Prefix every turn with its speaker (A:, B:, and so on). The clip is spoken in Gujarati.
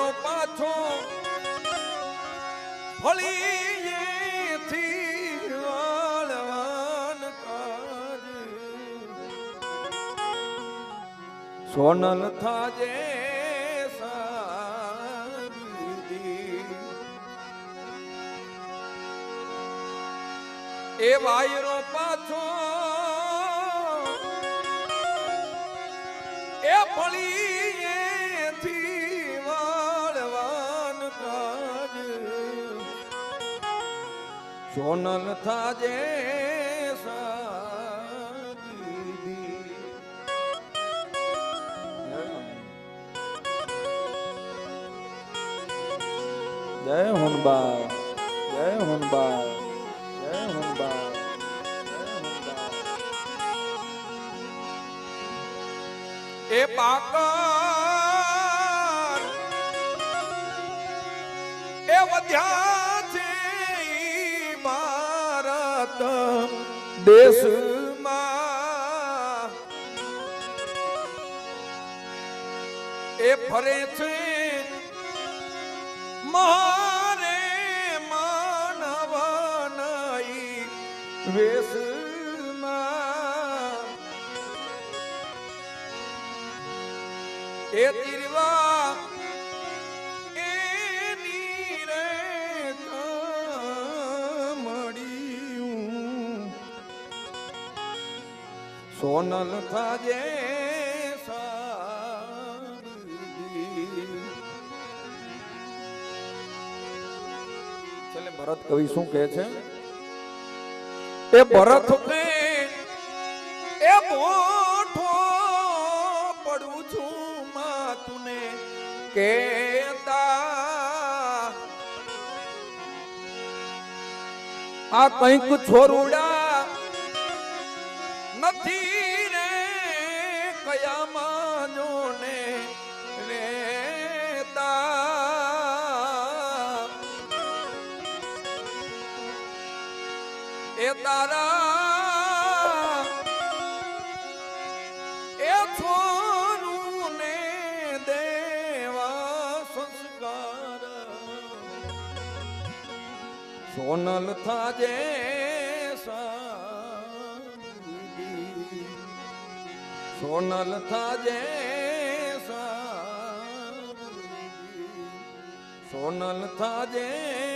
A: એનો પાછો ફળીએથી વાળવાન કાજ સોનલ થાજે સાગી એ વાયરો પાછો એ ફળીએથી વાળવાન કાજ સોનલ થાજે જય હુનબા જય હુનબા જય હુનબા એ પાકર એ વધ્યા છે ભારત દેશમાં એ ફરે છે મારે માનવ નહીં વેશમાં એ તીરવા એની રે મળ્યું સોનલ થાજે ભરત કવિ શું કહે છે એ ભરત ને એ મોઠો પડું છું માં તુને કેતા આ કંઈક છોરુડા નથી રે કયા માનો ને એ તારા એ છોરું ને દેવા સંસ્કાર સોનલ થાજે સાગી સોનલ થાજે સાગી સોનલ થાજે